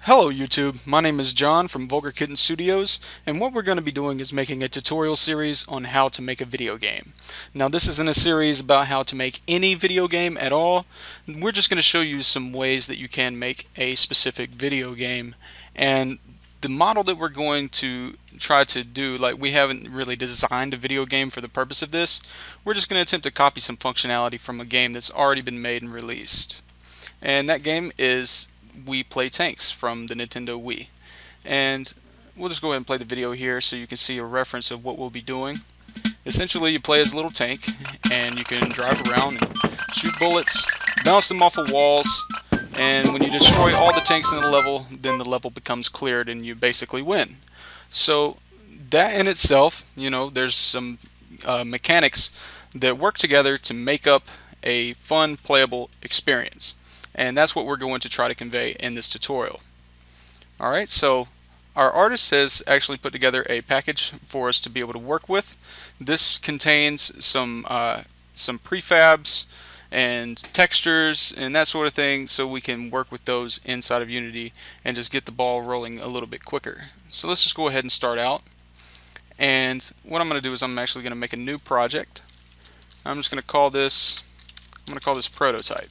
Hello YouTube, my name is John from Vulgar Kitten Studios, and what we're going to be doing is making a tutorial series on how to make a video game. Now this isn't a series about how to make any video game at all. We're just going to show you some ways that you can make a specific video game, and the model that we're going to try to do, like, we haven't really designed a video game for the purpose of this. We're just going to attempt to copy some functionality from a game that's already been made and released. And that game is We Play Tanks from the Nintendo Wii. And we'll just go ahead and play the video here so you can see a reference of what we'll be doing. Essentially, you play as a little tank, and you can drive around and shoot bullets, bounce them off of walls, and when you destroy all the tanks in the level, then the level becomes cleared and you basically win. So that in itself, there's some mechanics that work together to make up a fun, playable experience. And that's what we're going to try to convey in this tutorial. Alright, so our artist has actually put together a package for us to be able to work with. This contains some prefabs and textures and that sort of thing, so we can work with those inside of Unity and just get the ball rolling a little bit quicker. So let's just go ahead and start out. And what I'm going to do is I'm actually going to make a new project. I'm just going to call this prototype.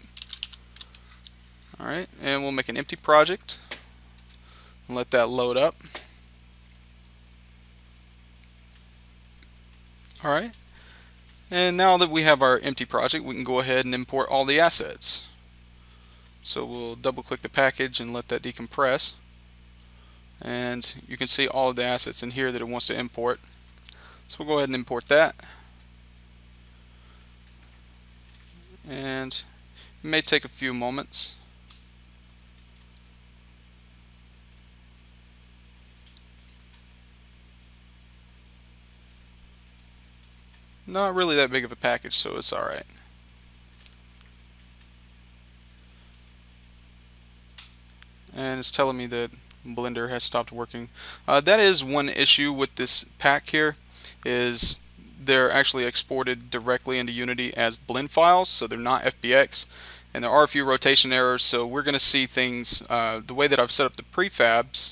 Alright, and we'll make an empty project and let that load up. Alright, and now that we have our empty project, we can go ahead and import all the assets. So we'll double click the package and let that decompress, and you can see all of the assets in here that it wants to import. So we'll go ahead and import that, and it may take a few moments. Not really that big of a package, so it's alright. And it's telling me that Blender has stopped working. That is one issue with this pack here, is they're actually exported directly into Unity as blend files, so they're not FBX, and there are a few rotation errors. So we're going to see things, the way that I've set up the prefabs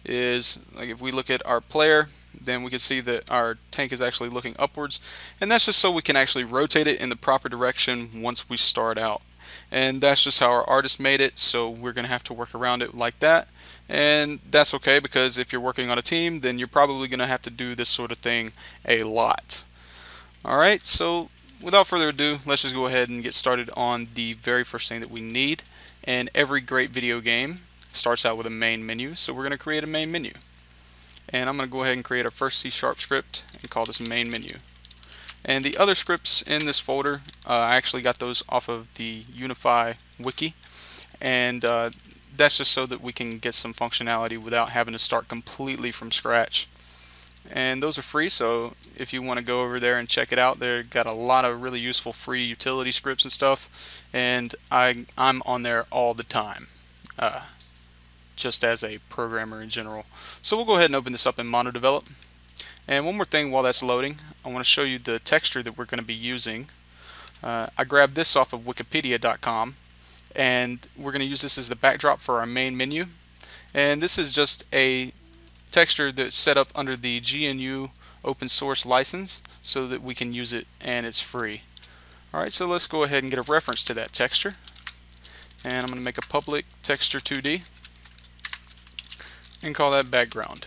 is, like, if we look at our player, then we can see that our tank is actually looking upwards, and that's just so we can actually rotate it in the proper direction once we start out. And that's just how our artist made it, so we're going to have to work around it like that. And that's okay, because if you're working on a team, then you're probably going to have to do this sort of thing a lot. Alright, so without further ado, let's just go ahead and get started on the very first thing that we need. And every great video game starts out with a main menu, so we're going to create a main menu. And I'm going to go ahead and create our first C# script and call this main menu. And the other scripts in this folder, I actually got those off of the Unify wiki, and that's just so that we can get some functionality without having to start completely from scratch. And those are free, so if you want to go over there and check it out, they've got a lot of really useful free utility scripts and stuff, and I'm on there all the time, just as a programmer in general. So we'll go ahead and open this up in MonoDevelop. And one more thing while that's loading, I want to show you the texture that we're going to be using. I grabbed this off of wikipedia.com, and we're going to use this as the backdrop for our main menu. And this is just a texture that's set up under the GNU open source license so that we can use it, and it's free. Alright, so let's go ahead and get a reference to that texture. And I'm going to make a public texture 2D and call that background.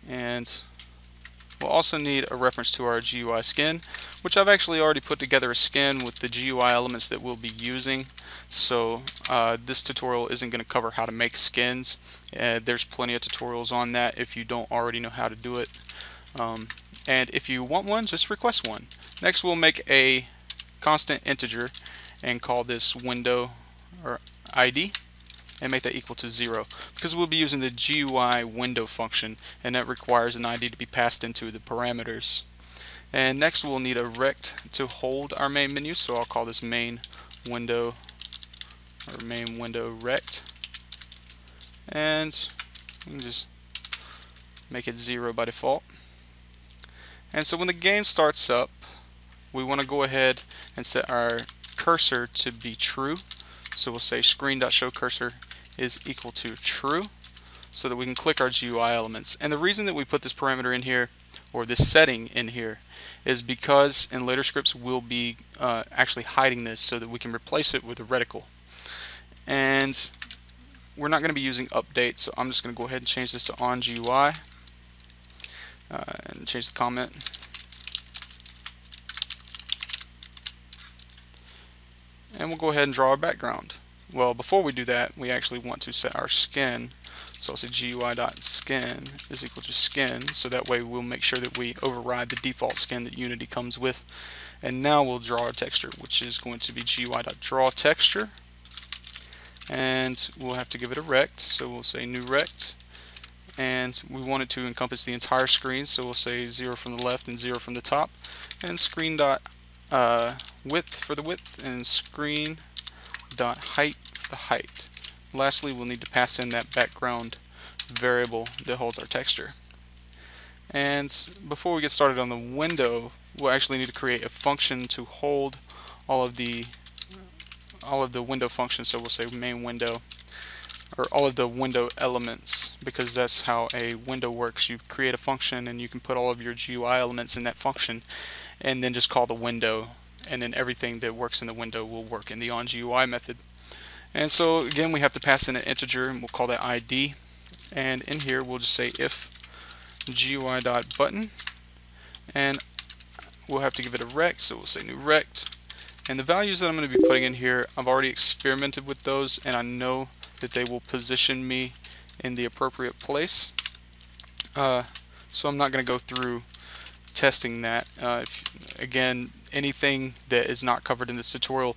And we'll also need a reference to our GUI skin, which I've actually already put together a skin with the GUI elements that we'll be using. So this tutorial isn't going to cover how to make skins. There's plenty of tutorials on that if you don't already know how to do it. And if you want one, just request one. Next, we'll make a constant integer and call this window or ID, and make that equal to 0, because we'll be using the GUI window function, and that requires an ID to be passed into the parameters. And next we'll need a rect to hold our main menu, so I'll call this main window or main window rect, and we can just make it 0 by default. And so when the game starts up, we want to go ahead and set our cursor to be true. So we'll say screen.showCursor is equal to true, so that we can click our GUI elements. And the reason that we put this parameter in here, or this setting in here, is because in later scripts we'll be actually hiding this so that we can replace it with a reticle. And we're not going to be using update, so I'm just going to go ahead and change this to on GUI and change the comment. And we'll go ahead and draw our background. Well, before we do that, we actually want to set our skin. So I'll say GUI.skin is equal to skin, so that way we'll make sure that we override the default skin that Unity comes with. And now we'll draw our texture, which is going to be GUI.drawTexture. And we'll have to give it a rect, so we'll say new rect. And we want it to encompass the entire screen, so we'll say 0 from the left and 0 from the top. And screen.width for the width, and screen.height for the height. Lastly, we'll need to pass in that background variable that holds our texture. And before we get started on the window, we'll actually need to create a function to hold all of the window functions. So we'll say main window, or all of the window elements, because that's how a window works. You create a function and you can put all of your GUI elements in that function and then just call the window, and then everything that works in the window will work in the onGUI method. And so again, we have to pass in an integer, and we'll call that ID. And in here we'll just say if GUI.button, and we'll have to give it a rect, so we'll say new rect. And the values that I'm going to be putting in here, I've already experimented with those, and I know that they will position me in the appropriate place. So I'm not going to go through testing that. Again, anything that is not covered in this tutorial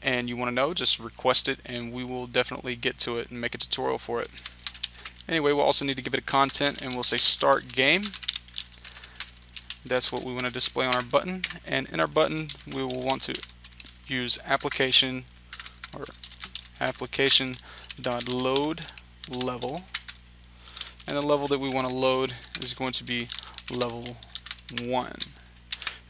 and you want to know, just request it and we will definitely get to it and make a tutorial for it. Anyway, we'll also need to give it a content, and we'll say start game. That's what we want to display on our button, and in our button we will want to use application dot load level, and the level that we want to load is going to be level 1.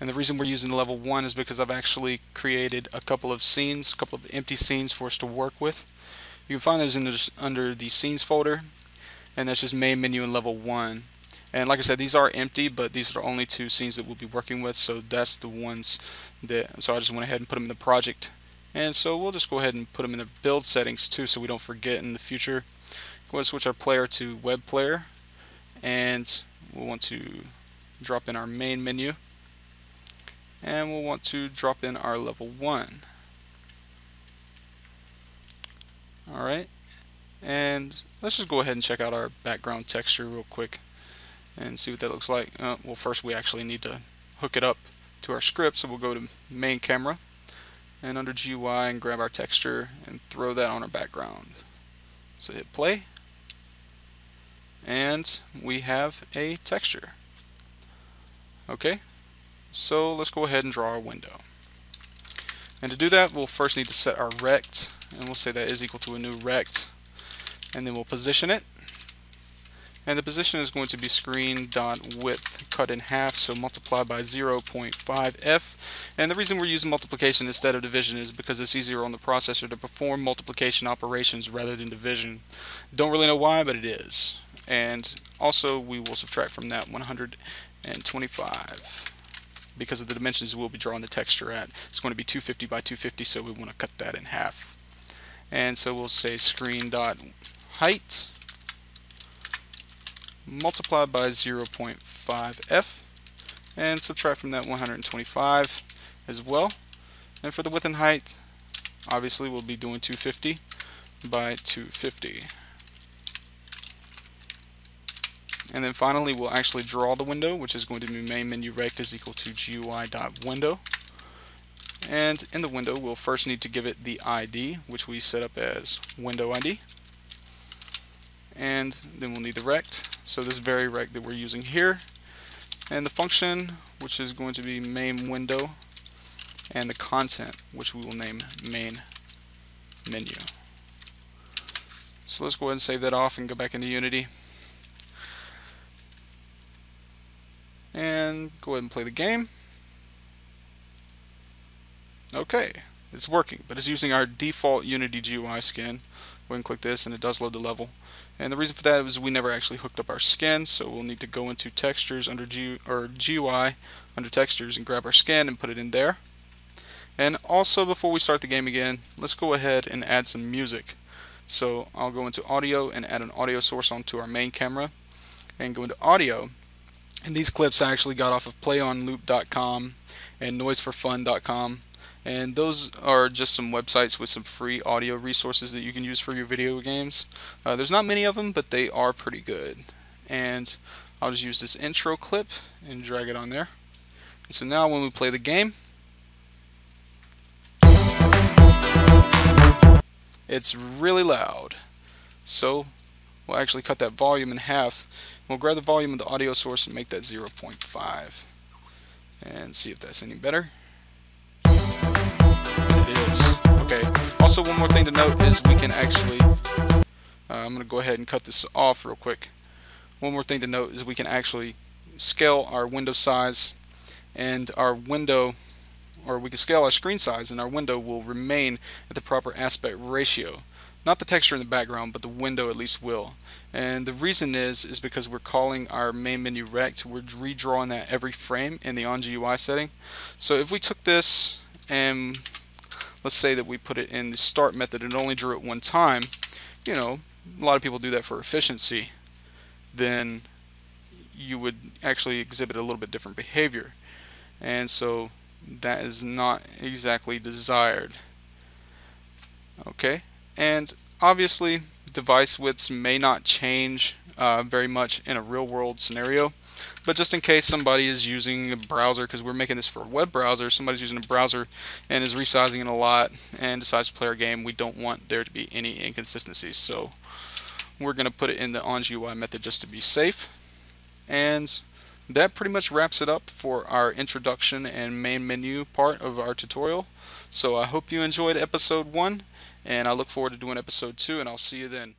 And the reason we're using level 1 is because I've actually created a couple of scenes, a couple of empty scenes for us to work with. You can find those under the scenes folder, and that's just main menu and level 1. And like I said, these are empty, but these are the only 2 scenes that we'll be working with, so that's the ones that, so I just went ahead and put them in the project. And so we'll just go ahead and put them in the build settings too, so we don't forget in the future. Go ahead and switch our player to web player, and we'll want to drop in our main menu, and we'll want to drop in our level 1. Alright, and let's just go ahead and check out our background texture real quick and see what that looks like. Well, first we actually need to hook it up to our script, so we'll go to main camera and under GUI and grab our texture and throw that on our background. So hit play, and we have a texture. Okay, so let's go ahead and draw our window. And to do that, we'll first need to set our rect, and we'll say that is equal to a new rect, and then we'll position it. And the position is going to be screen.width cut in half, so multiply by 0.5f. And the reason we're using multiplication instead of division is because it's easier on the processor to perform multiplication operations rather than division. Don't really know why, but it is. And also we will subtract from that 125 because of the dimensions we'll be drawing the texture at. It's going to be 250 by 250, so we want to cut that in half. And so we'll say screen.height multiply by 0.5f and subtract from that 125 as well. And for the width and height, obviously we'll be doing 250 by 250. And then finally we'll actually draw the window, which is going to be main menu rect is equal to GUI.window. And in the window we'll first need to give it the ID, which we set up as window ID. And then we'll need the rect, so this very rect that we're using here, and the function, which is going to be main window, and the content, which we will name main menu. So let's go ahead and save that off and go back into Unity and go ahead and play the game. Okay, it's working, but it's using our default Unity GUI skin. Go ahead and click this and it does load the level. And the reason for that is we never actually hooked up our skin, so we'll need to go into textures under GUI under textures and grab our skin and put it in there. And also, before we start the game again, let's go ahead and add some music. So I'll go into audio and add an audio source onto our main camera and go into audio. And these clips I actually got off of playonloop.com and noiseforfun.com. And those are just some websites with some free audio resources that you can use for your video games. There's not many of them, but they are pretty good. And I'll just use this intro clip and drag it on there. And so now when we play the game, it's really loud. So we'll actually cut that volume in half. We'll grab the volume of the audio source and make that 0.5. And see if that's any better. It is. Okay. Also, one more thing to note is we can actually, I'm going to go ahead and cut this off real quick. One more thing to note is we can actually scale our window size and our window, or we can scale our screen size and our window will remain at the proper aspect ratio. Not the texture in the background, but the window at least will. And the reason is because we're calling our main menu rect. We're redrawing that every frame in the OnGUI setting. So if we took this and let's say that we put it in the start method and only drew it one time, you know, a lot of people do that for efficiency, then you would actually exhibit a little bit different behavior. And so that is not exactly desired. Okay, and obviously device widths may not change very much in a real world scenario, but just in case somebody is using a browser, because we're making this for a web browser, somebody's using a browser and is resizing it a lot and decides to play our game, we don't want there to be any inconsistencies. So we're going to put it in the OnGUI method just to be safe. And that pretty much wraps it up for our introduction and main menu part of our tutorial. So I hope you enjoyed episode 1, and I look forward to doing episode 2, and I'll see you then.